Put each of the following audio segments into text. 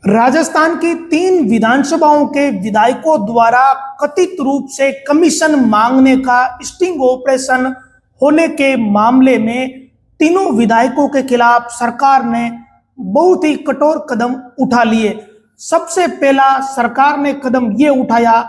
राजस्थान की 3 विधानसभाओं के विधायकों द्वारा कथित रूप से कमीशन मांगने का स्टिंग ऑपरेशन होने के मामले में तीनों विधायकों के खिलाफ सरकार ने बहुत ही कठोर कदम उठा लिए। सबसे पहला सरकार ने कदम ये उठाया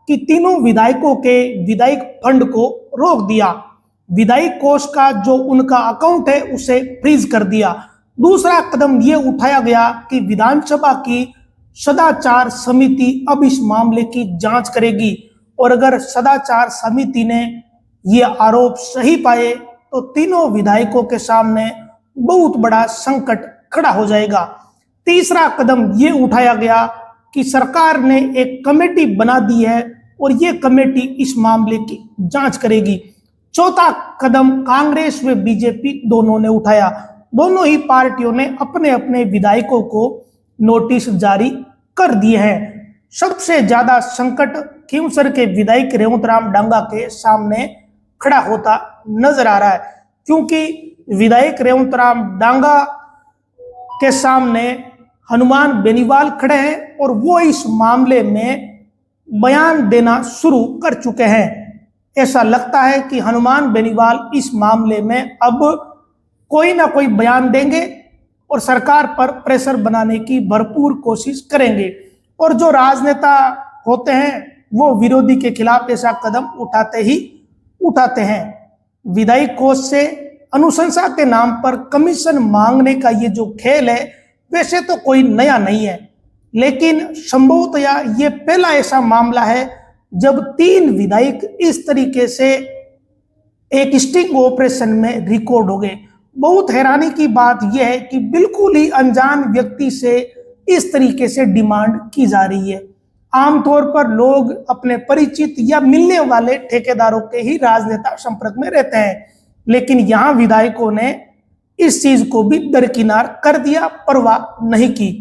कि तीनों विधायकों के विधायक फंड को रोक दिया। विधायक कोष का जो उनका अकाउंट है उसे फ्रीज कर दिया। दूसरा कदम यह उठाया गया कि विधानसभा की सदाचार समिति अब इस मामले की जांच करेगी और अगर सदाचार समिति ने यह आरोप सही पाए तो तीनों विधायकों के सामने बहुत बड़ा संकट खड़ा हो जाएगा। तीसरा कदम यह उठाया गया कि सरकार ने एक कमेटी बना दी है और यह कमेटी इस मामले की जांच करेगी। चौथा कदम कांग्रेस व बीजेपी दोनों ने उठाया। दोनों ही पार्टियों ने अपने अपने विधायकों को नोटिस जारी कर दिए हैं। सबसे ज्यादा संकट खींवसर के विधायक रेवंतराम डांगा के सामने खड़ा होता नजर आ रहा है, क्योंकि विधायक रेवंतराम डांगा के सामने हनुमान बेनीवाल खड़े हैं और वो इस मामले में बयान देना शुरू कर चुके हैं। ऐसा लगता है कि हनुमान बेनीवाल इस मामले में अब कोई ना कोई बयान देंगे और सरकार पर प्रेशर बनाने की भरपूर कोशिश करेंगे। और जो राजनेता होते हैं वो विरोधी के खिलाफ ऐसा कदम उठाते हैं। विधायक कोष से अनुशंसा के नाम पर कमीशन मांगने का ये जो खेल है वैसे तो कोई नया नहीं है, लेकिन संभवतया ये पहला ऐसा मामला है जब 3 विधायक इस तरीके से एक स्टिंग ऑपरेशन में रिकॉर्ड हो गए। बहुत हैरानी की बात यह है कि बिल्कुल ही अनजान व्यक्ति से इस तरीके से डिमांड की जा रही है। आमतौर पर लोग अपने परिचित या मिलने वाले ठेकेदारों के ही राजनेता संपर्क में रहते हैं, लेकिन यहां विधायकों ने इस चीज को भी दरकिनार कर दिया, परवाह नहीं की।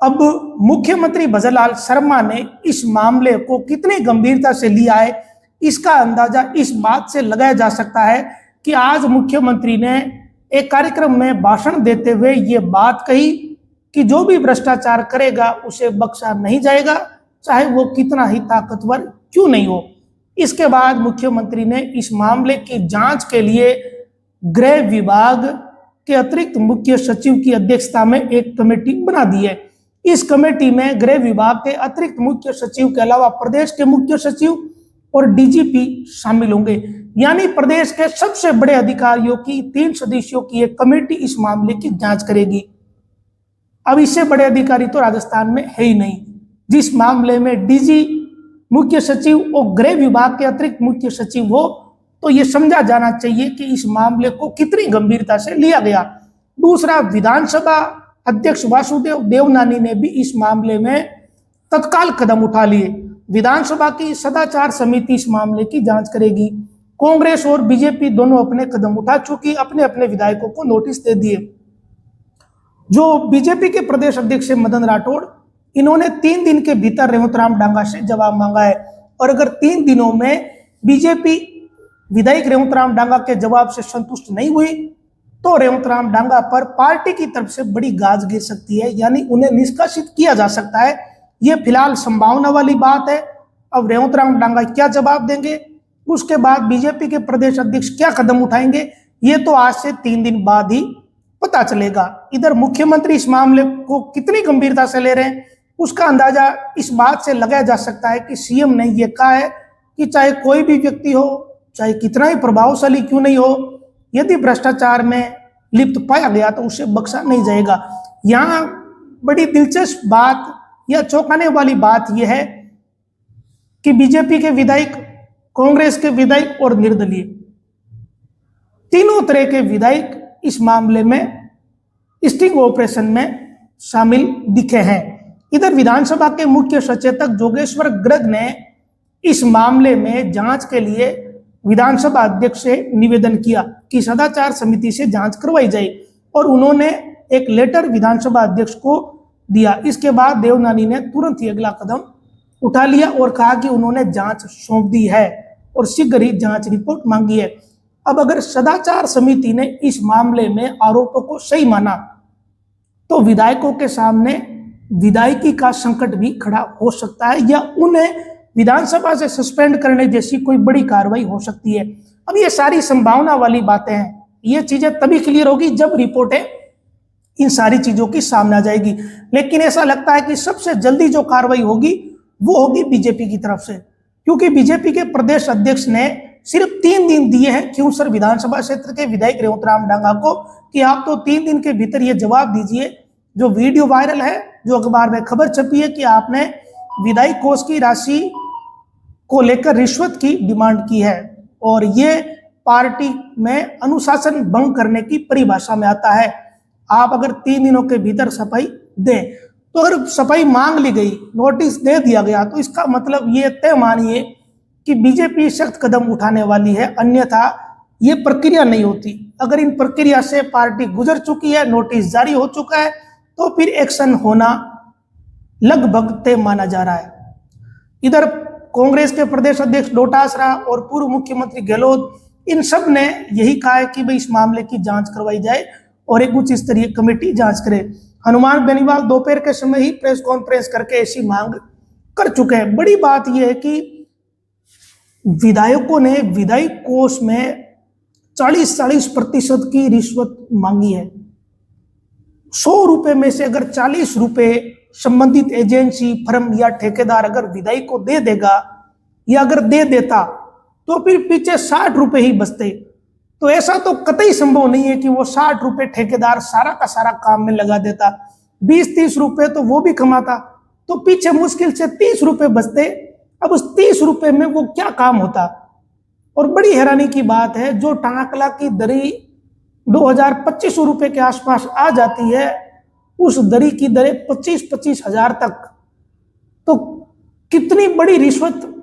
अब मुख्यमंत्री भजनलाल शर्मा ने इस मामले को कितनी गंभीरता से लिया है इसका अंदाजा इस बात से लगाया जा सकता है कि आज मुख्यमंत्री ने एक कार्यक्रम में भाषण देते हुए ये बात कही कि जो भी भ्रष्टाचार करेगा उसे बख्शा नहीं जाएगा, चाहे वो कितना ही ताकतवर क्यों नहीं हो। इसके बाद मुख्यमंत्री ने इस मामले की जांच के लिए गृह विभाग के अतिरिक्त मुख्य सचिव की अध्यक्षता में एक कमेटी बना दी है। इस कमेटी में गृह विभाग के अतिरिक्त मुख्य सचिव के अलावा प्रदेश के मुख्य सचिव और डीजीपी शामिल होंगे, यानी प्रदेश के सबसे बड़े अधिकारियों की 3 सदस्यों की एक कमेटी इस मामले की जांच करेगी। अब इससे बड़े अधिकारी तो राजस्थान में है ही नहीं। जिस मामले में डीजी, मुख्य सचिव और गृह विभाग के अतिरिक्त मुख्य सचिव हो तो यह समझा जाना चाहिए कि इस मामले को कितनी गंभीरता से लिया गया। दूसरा, विधानसभा अध्यक्ष वासुदेव देवनानी ने भी इस मामले में तत्काल कदम उठा लिए। विधानसभा की सदाचार समिति इस मामले की जांच करेगी। कांग्रेस और बीजेपी दोनों अपने कदम उठा चुकी, अपने अपने विधायकों को नोटिस दे दिए। जो बीजेपी के प्रदेश अध्यक्ष मदन राठौड़, इन्होंने 3 दिन के भीतर रेवंतराम डांगा से जवाब मांगा है और अगर 3 दिनों में बीजेपी विधायक रेवंतराम डांगा के जवाब से संतुष्ट नहीं हुई तो रेवंतराम डांगा पर पार्टी की तरफ से बड़ी गाज गिर सकती है, यानी उन्हें निष्कासित किया जा सकता है। यह फिलहाल संभावना वाली बात है। अब रेवंतराम डांगा क्या जवाब देंगे, उसके बाद बीजेपी के प्रदेश अध्यक्ष क्या कदम उठाएंगे, ये तो आज से 3 दिन बाद ही पता चलेगा। इधर मुख्यमंत्री इस मामले को कितनी गंभीरता से ले रहे हैं उसका अंदाजा इस बात से लगाया जा सकता है कि सीएम ने यह कहा है कि चाहे कोई भी व्यक्ति हो, चाहे कितना ही प्रभावशाली क्यों नहीं हो, यदि भ्रष्टाचार में लिप्त पाया गया तो उसे बख्शा नहीं जाएगा। यहाँ बड़ी दिलचस्प बात या चौंकाने वाली बात यह है कि बीजेपी के विधायक, कांग्रेस के विधायक और निर्दलीय तीनों तरह के विधायक इस मामले में स्टिंग ऑपरेशन में शामिल दिखे हैं। इधर विधानसभा के मुख्य सचेतक जोगेश्वर गर्ग ने इस मामले में जांच के लिए विधानसभा अध्यक्ष से निवेदन किया कि सदाचार समिति से जांच करवाई जाए और उन्होंने एक लेटर विधानसभा अध्यक्ष को दिया। इसके बाद देवनानी ने तुरंत ही अगला कदम उठा लिया और कहा कि उन्होंने जांच सौंप दी है और शीघ्र ही जांच रिपोर्ट मांगी है। अब अगर सदाचार समिति ने इस मामले में आरोपों को सही माना तो विधायकों के सामने विधायकी का संकट भी खड़ा हो सकता है या उन्हें विधानसभा से सस्पेंड करने जैसी कोई बड़ी कार्रवाई हो सकती है। अब ये सारी संभावना वाली बातें हैं, ये चीजें तभी क्लियर होगी जब रिपोर्टें इन सारी चीजों की सामने आ जाएगी। लेकिन ऐसा लगता है कि सबसे जल्दी जो कार्रवाई होगी वो होगी बीजेपी की तरफ से, क्योंकि बीजेपी के प्रदेश अध्यक्ष ने सिर्फ 3 दिन दिए हैं खिंवसर विधानसभा क्षेत्र के विधायक रेवतराम डांगा को कि आप तो 3 दिन के भीतर ये जवाब दीजिए। जो वीडियो वायरल है, जो अखबार में खबर छपी है कि आपने विधायक कोष की राशि को लेकर रिश्वत की डिमांड की है, और ये पार्टी में अनुशासन भंग करने की परिभाषा में आता है। आप अगर 3 दिनों के भीतर सफाई दें, तो अगर सफाई मांग ली गई, नोटिस दे दिया गया, तो इसका मतलब ये तय मानिए कि बीजेपी सख्त कदम उठाने वाली है, अन्यथा ये प्रक्रिया नहीं होती। अगर इन प्रक्रिया से पार्टी गुजर चुकी है, नोटिस जारी हो चुका है, तो फिर एक्शन होना लगभग तय माना जा रहा है। इधर कांग्रेस के प्रदेश अध्यक्ष डोटासरा और पूर्व मुख्यमंत्री गहलोत, इन सब ने यही कहा है कि भाई इस मामले की जांच करवाई जाए और एक उच्च स्तरीय कमेटी जांच करे। हनुमान बेनीवाल दोपहर के समय ही प्रेस कॉन्फ्रेंस करके ऐसी मांग कर चुके हैं। बड़ी बात यह है कि विधायकों ने विधायक कोष में 40% की रिश्वत मांगी है। 100 रुपए में से अगर 40 रुपए संबंधित एजेंसी, फर्म या ठेकेदार अगर विधायक को दे देगा या अगर दे देता, तो फिर पीछे 60 रुपए ही बचते। तो ऐसा तो कतई संभव नहीं है कि वो 60 रुपए ठेकेदार सारा का सारा काम में लगा देता, 20-30 रुपए तो वो भी कमाता, तो पीछे मुश्किल से 30 रुपए बचते। अब उस 30 रुपए में वो क्या काम होता। और बड़ी हैरानी की बात है, जो टांकला की दरी 2000-2500 रुपए के आसपास आ जाती है, उस दरी की दरें 25-25 हजार तक। तो कितनी बड़ी रिश्वत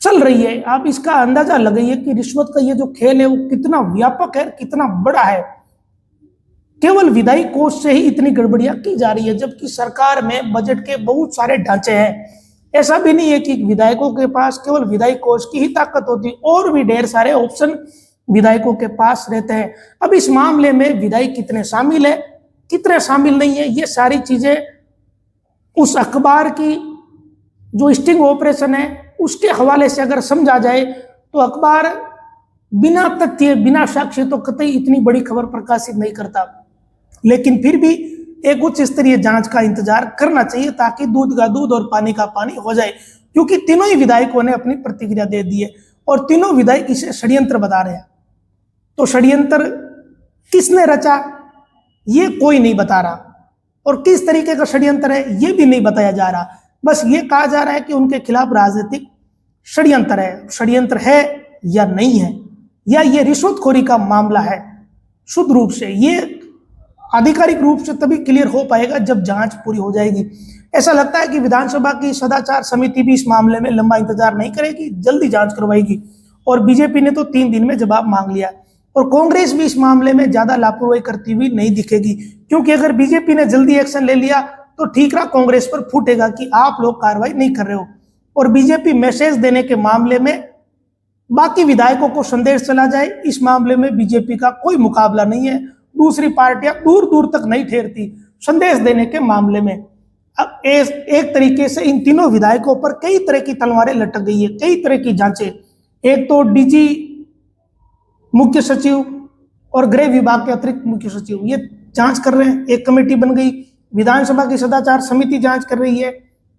चल रही है, आप इसका अंदाजा लगाइए कि रिश्वत का ये जो खेल है वो कितना व्यापक है, कितना बड़ा है। केवल विधायक कोष से ही इतनी गड़बड़ियां की जा रही है, जबकि सरकार में बजट के बहुत सारे ढांचे हैं। ऐसा भी नहीं है कि विधायकों के पास केवल विधायक कोष की ही ताकत होती, और भी ढेर सारे ऑप्शन विधायकों के पास रहते हैं। अब इस मामले में विधायक कितने शामिल है, कितने शामिल नहीं है, ये सारी चीजें उस अखबार की जो स्टिंग ऑपरेशन है उसके हवाले से अगर समझा जाए, तो अखबार बिना तथ्य, बिना साक्ष्य तो कतई इतनी बड़ी खबर प्रकाशित नहीं करता। लेकिन फिर भी एक उच्च स्तरीय जांच का इंतजार करना चाहिए, ताकि दूध का दूध और पानी का पानी हो जाए। क्योंकि तीनों ही विधायकों ने अपनी प्रतिक्रिया दे दी है और तीनों विधायक इसे षड्यंत्र बता रहे हैं। तो षड्यंत्र किसने रचा ये कोई नहीं बता रहा, और किस तरीके का षड्यंत्र है ये भी नहीं बताया जा रहा। बस ये कहा जा रहा है कि उनके खिलाफ राजनीतिक षड्यंत्र है। षड्यंत्र है या नहीं है, या ये रिश्वतखोरी का मामला है, शुद्ध रूप से ये आधिकारिक रूप से तभी क्लियर हो पाएगा जब जांच पूरी हो जाएगी। ऐसा लगता है कि विधानसभा की सदाचार समिति भी इस मामले में लंबा इंतजार नहीं करेगी, जल्दी जांच करवाएगी। और बीजेपी ने तो 3 दिन में जवाब मांग लिया, और कांग्रेस भी इस मामले में ज्यादा लापरवाही करती हुई नहीं दिखेगी। क्योंकि अगर बीजेपी ने जल्दी एक्शन ले लिया तो ठीक रहा, कांग्रेस पर फूटेगा कि आप लोग कार्रवाई नहीं कर रहे हो। और बीजेपी मैसेज देने के मामले में बाकी विधायकों को संदेश चला जाए, इस मामले में बीजेपी का कोई मुकाबला नहीं है। दूसरी पार्टियां दूर दूर तक नहीं ठहरती संदेश देने के मामले में। अब एक तरीके से इन तीनों विधायकों पर कई तरह की तलवारें लटक गई है, कई तरह की जांचें। एक तो डीजी, मुख्य सचिव और गृह विभाग के अतिरिक्त मुख्य सचिव ये जांच कर रहे हैं, एक कमेटी बन गई। विधानसभा की सदाचार समिति जांच कर रही है।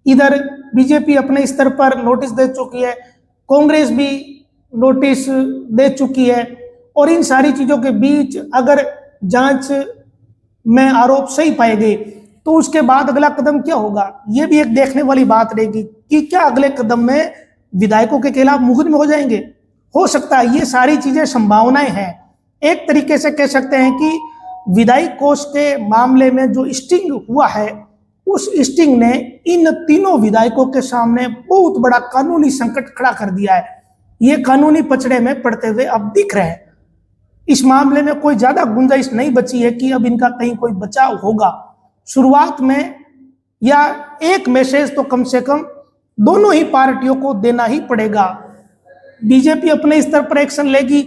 इधर बीजेपी अपने स्तर पर नोटिस दे चुकी है, कांग्रेस भी नोटिस दे चुकी है। और इन सारी चीजों के बीच अगर जांच में आरोप सही पाए गए तो उसके बाद अगला कदम क्या होगा, ये भी एक देखने वाली बात रहेगी कि क्या अगले कदम में विधायकों के खिलाफ मुकदमे हो जाएंगे। हो सकता है, ये सारी चीजें संभावनाएं हैं। एक तरीके से कह सकते हैं कि विधायक कोष के मामले में जो स्टिंग हुआ है, उस स्टिंग ने इन तीनों विधायकों के सामने बहुत बड़ा कानूनी संकट खड़ा कर दिया है। ये कानूनी पचड़े में पड़ते हुए अब दिख रहे हैं। इस मामले में कोई ज्यादा गुंजाइश नहीं बची है कि अब इनका कहीं कोई बचाव होगा। शुरुआत में या एक मैसेज तो कम से कम दोनों ही पार्टियों को देना ही पड़ेगा। बीजेपी अपने स्तर पर एक्शन लेगी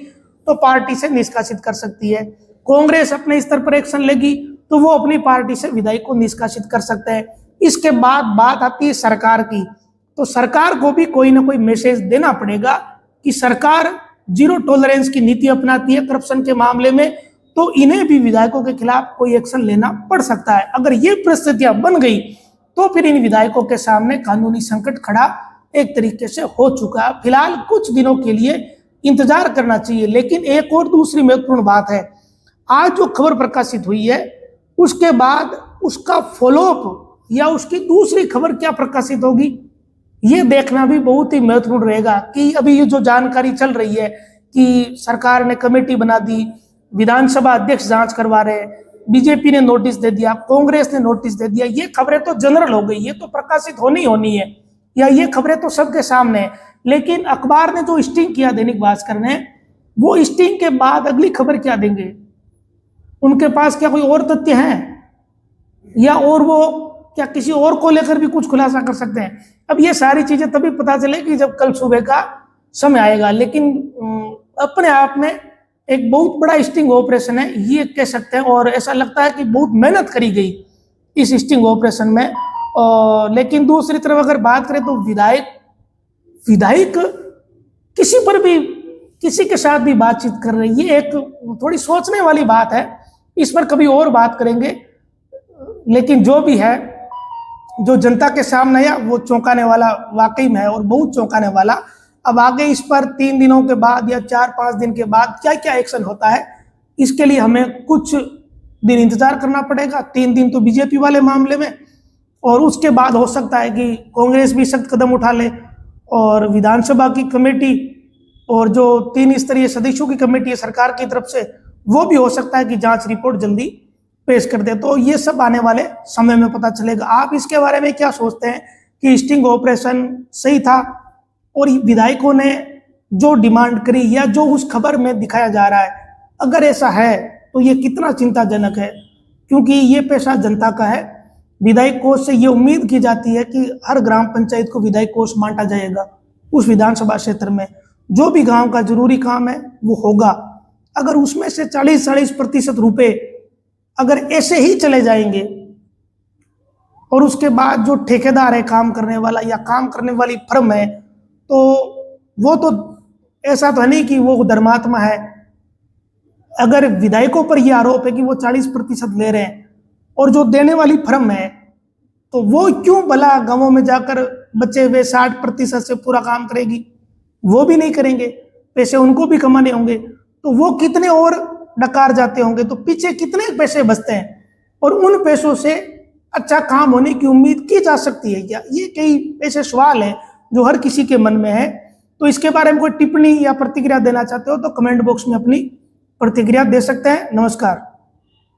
तो पार्टी से निष्कासित कर सकती है, कांग्रेस अपने स्तर पर एक्शन लेगी तो वो अपनी पार्टी से विधायक को निष्कासित कर सकते हैं। इसके बाद बात आती है सरकार की, तो सरकार को भी कोई ना कोई मैसेज देना पड़ेगा कि सरकार जीरो टॉलरेंस की नीति अपनाती है करप्शन के मामले में, तो इन्हें भी विधायकों के खिलाफ कोई एक्शन लेना पड़ सकता है। अगर ये परिस्थितियां बन गई तो फिर इन विधायकों के सामने कानूनी संकट खड़ा एक तरीके से हो चुका है। फिलहाल कुछ दिनों के लिए इंतजार करना चाहिए। लेकिन एक और दूसरी महत्वपूर्ण बात है, आज जो खबर प्रकाशित हुई है उसके बाद उसका फॉलोअप या उसकी दूसरी खबर क्या प्रकाशित होगी, ये देखना भी बहुत ही महत्वपूर्ण रहेगा। कि अभी ये जो जानकारी चल रही है कि सरकार ने कमेटी बना दी, विधानसभा अध्यक्ष जांच करवा रहे, बीजेपी ने नोटिस दे दिया, कांग्रेस ने नोटिस दे दिया, ये खबरें तो जनरल हो गई, ये तो प्रकाशित होनी है, या ये खबरें तो सबके सामने है। लेकिन अखबार ने जो स्टिंग किया दैनिक भास्कर ने, वो स्टिंग के बाद अगली खबर क्या देंगे, उनके पास क्या कोई और तथ्य हैं, या और वो क्या किसी और को लेकर भी कुछ खुलासा कर सकते हैं। अब ये सारी चीजें तभी पता चलेगी जब कल सुबह का समय आएगा। लेकिन अपने आप में एक बहुत बड़ा स्टिंग ऑपरेशन है, ये कह सकते हैं, और ऐसा लगता है कि बहुत मेहनत करी गई इस स्टिंग ऑपरेशन में। लेकिन दूसरी तरफ अगर बात करें तो विधायक किसी पर भी, किसी के साथ भी बातचीत कर रही है, ये एक थोड़ी सोचने वाली बात है। इस पर कभी और बात करेंगे। लेकिन जो भी है, जो जनता के सामने है, वो चौंकाने वाला वाकई में है, और बहुत चौंकाने वाला। अब आगे इस पर 3 दिनों के बाद या 4-5 दिन के बाद क्या क्या एक्शन होता है, इसके लिए हमें कुछ दिन इंतजार करना पड़ेगा। 3 दिन तो बीजेपी वाले मामले में, और उसके बाद हो सकता है कि कांग्रेस भी सख्त कदम उठा ले, और विधानसभा की कमेटी और जो 3 स्तरीय सदस्यों की कमेटी है सरकार की तरफ से, वो भी हो सकता है कि जांच रिपोर्ट जल्दी पेश कर दे। तो ये सब आने वाले समय में पता चलेगा। आप इसके बारे में क्या सोचते हैं कि स्टिंग ऑपरेशन सही था, और विधायकों ने जो डिमांड करी या जो उस खबर में दिखाया जा रहा है, अगर ऐसा है तो ये कितना चिंताजनक है, क्योंकि ये पैसा जनता का है। विधायक कोष से ये उम्मीद की जाती है कि हर ग्राम पंचायत को विधायक कोष बांटा जाएगा। उस विधानसभा क्षेत्र में जो भी गांव का जरूरी काम है वो होगा। अगर उसमें से 40-40% रुपए अगर ऐसे ही चले जाएंगे, और उसके बाद जो ठेकेदार है काम करने वाला या काम करने वाली फर्म है, तो वो तो ऐसा तो है नहीं कि वो धर्मात्मा है। अगर विधायकों पर यह आरोप है कि वो 40% ले रहे हैं, और जो देने वाली फर्म है, तो वो क्यों भला गांवों में जाकर बचे हुए 60% से पूरा काम करेगी? वो भी नहीं करेंगे, पैसे उनको भी कमाने होंगे, तो वो कितने और डकार जाते होंगे, तो पीछे कितने पैसे बचते हैं, और उन पैसों से अच्छा काम होने की उम्मीद की जा सकती है क्या? ये कई ऐसे सवाल हैं जो हर किसी के मन में है। तो इसके बारे में कोई टिप्पणी या प्रतिक्रिया देना चाहते हो तो कमेंट बॉक्स में अपनी प्रतिक्रिया दे सकते हैं। नमस्कार।